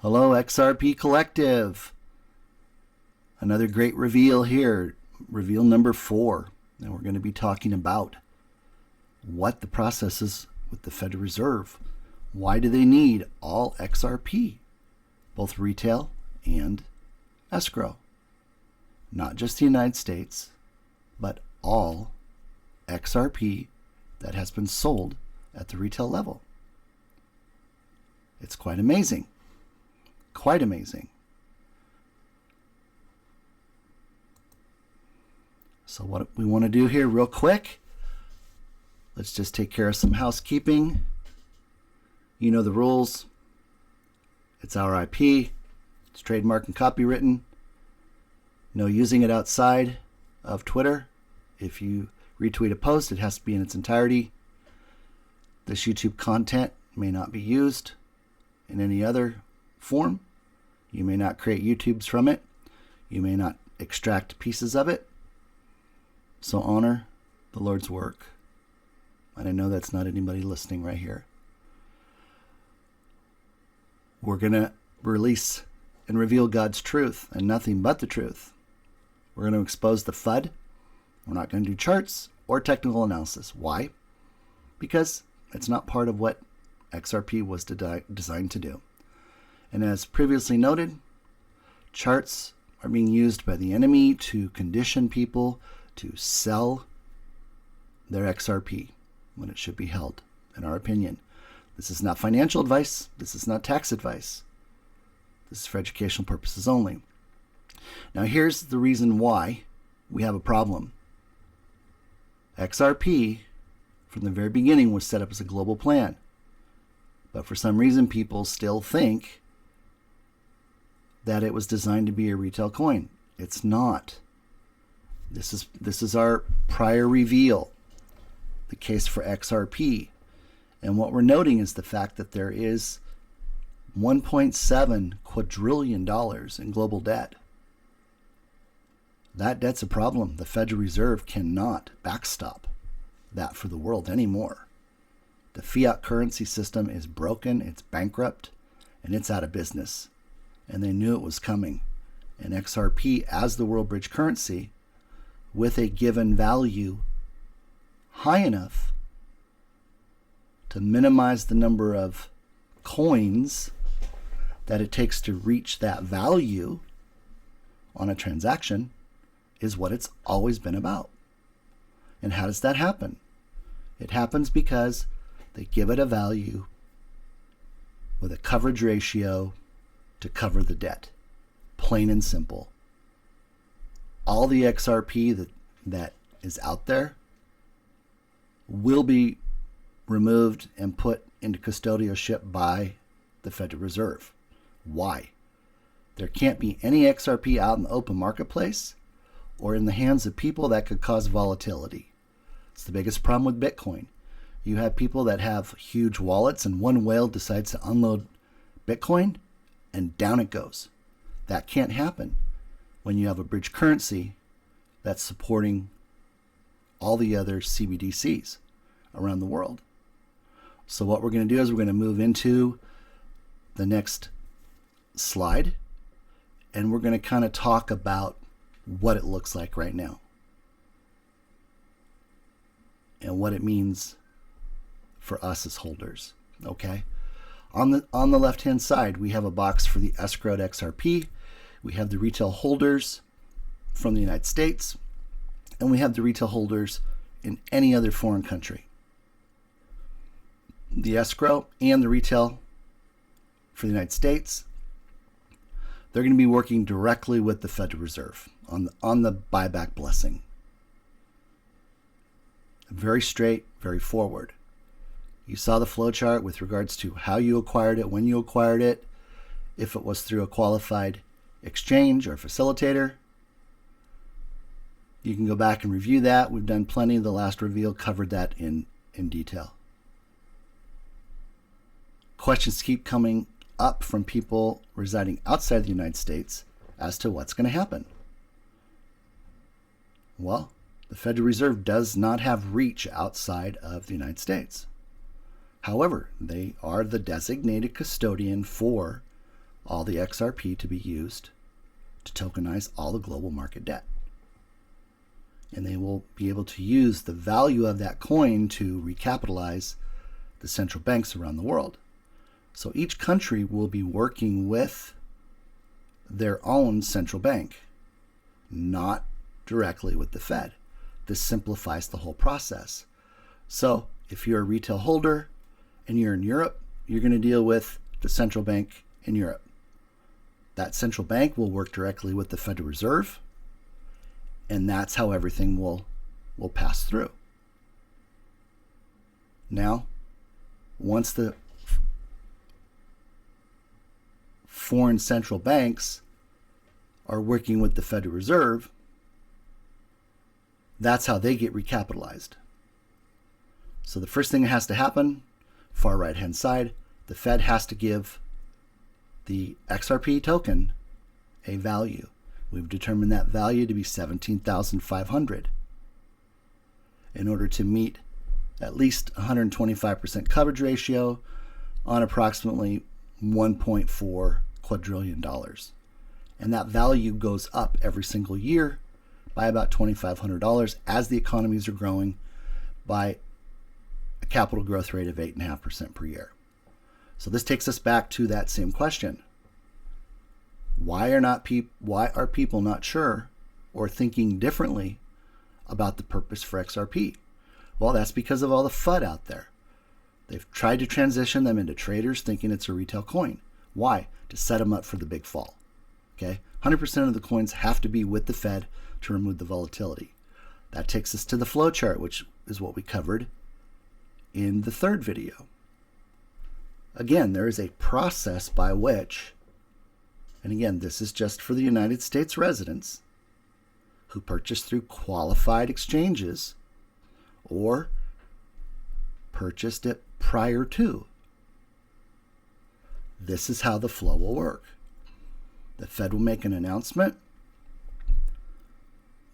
Hello, XRPCollective. Another great reveal here, reveal number 4. And we're going to be talking about what the process is with the Federal Reserve. Why do they need all XRP, both retail and escrow? Not just the United States, but all XRP that has been sold at the retail level. It's quite amazing. Quite amazing. So what we want to do here real quick, let's just take care of some housekeeping. You know the rules. It's our IP. It's trademark and copywritten. No using it outside of Twitter. If you retweet a post, it has to be in its entirety. This YouTube content may not be used in any other form. You may not create YouTubes from it. You may not extract pieces of it. So honor the Lord's work. And I know that's not anybody listening right here. We're going to release and reveal God's truth and nothing but the truth. We're going to expose the FUD. We're not going to do charts or technical analysis. Why? Because it's not part of what XRP was designed to do. And as previously noted, charts are being used by the enemy to condition people to sell their XRP when it should be held, in our opinion. This is not financial advice. This is not tax advice. This is for educational purposes only. Now here's the reason why we have a problem. XRP, from the very beginning, was set up as a global plan. But for some reason, people still think that it was designed to be a retail coin. It's not. This is our prior reveal, the case for XRP. And what we're noting is the fact that there is $1.7 quadrillion in global debt. That debt's a problem. The Federal Reserve cannot backstop that for the world anymore. The fiat currency system is broken, it's bankrupt, and it's out of business. And they knew it was coming. And XRP, as the world bridge currency, with a given value high enough to minimize the number of coins that it takes to reach that value on a transaction, is what it's always been about. And how does that happen? It happens because they give it a value with a coverage ratio to cover the debt. Plain and simple. All the XRP that is out there will be removed and put into custodialship by the Federal Reserve. Why? There can't be any XRP out in the open marketplace or in the hands of people that could cause volatility. It's the biggest problem with Bitcoin. You have people that have huge wallets and one whale decides to unload Bitcoin and down it goes. That can't happen when you have a bridge currency that's supporting all the other CBDCs around the world. So what we're going to do is we're going to move into the next slide, and we're going to kind of talk about what it looks like right now and what it means for us as holders. Okay, on the left hand side we have a box for the escrowed XRP. We have the retail holders from the United States, and we have the retail holders in any other foreign country. The escrow and the retail for the United States, they're going to be working directly with the Federal Reserve on the buyback blessing. Very straight, very forward. You saw the flow chart with regards to how you acquired it, when you acquired it, if it was through a qualified exchange or facilitator. You can go back and review that. We've done plenty. The last reveal covered that in detail. Questions keep coming up from people residing outside the United States as to what's going to happen. Well, the Federal Reserve does not have reach outside of the United States. However, they are the designated custodian for all the XRP to be used to tokenize all the global market debt. And they will be able to use the value of that coin to recapitalize the central banks around the world. So each country will be working with their own central bank, not directly with the Fed. This simplifies the whole process. So if you're a retail holder and you're in Europe, you're going to deal with the central bank in Europe. That central bank will work directly with the Federal Reserve, and that's how everything will pass through. Now, once the foreign central banks are working with the Federal Reserve, that's how they get recapitalized. So the first thing that has to happen, far right-hand side, the Fed has to give the XRP token a value. We've determined that value to be 17,500 in order to meet at least 125% coverage ratio on approximately $1.4 quadrillion. And that value goes up every single year by about $2,500 as the economies are growing by a capital growth rate of 8.5% per year. So this takes us back to that same question. Why are people not sure or thinking differently about the purpose for XRP? Well, that's because of all the FUD out there. They've tried to transition them into traders thinking it's a retail coin. Why? To set them up for the big fall. Okay, 100% of the coins have to be with the Fed to remove the volatility. That takes us to the flow chart, which is what we covered in the third video. Again, there is a process by which, and again, this is just for the United States residents who purchase through qualified exchanges or purchased it prior to. This is how the flow will work. The Fed will make an announcement.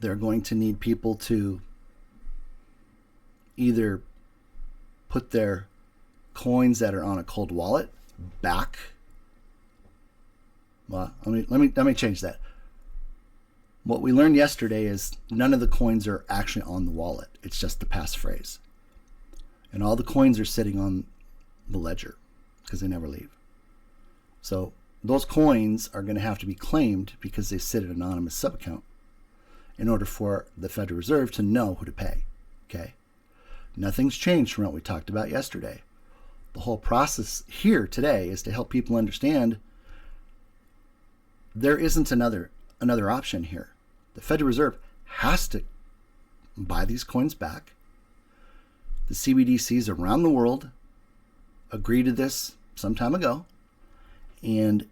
They're going to need people to either put their coins that are on a cold wallet back. Well, let me change that. What we learned yesterday is none of the coins are actually on the wallet. It's just the passphrase. And all the coins are sitting on the ledger because they never leave. So those coins are going to have to be claimed because they sit in an anonymous subaccount in order for the Federal Reserve to know who to pay. Okay? Nothing's changed from what we talked about yesterday. The whole process here today is to help people understand there isn't another option here. The Federal Reserve has to buy these coins back. The CBDCs around the world agreed to this some time ago. And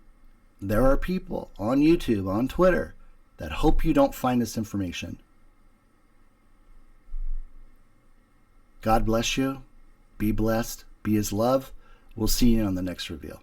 there are people on YouTube, on Twitter, that hope you don't find this information. God bless you. Be blessed. Be His love. We'll see you on the next reveal.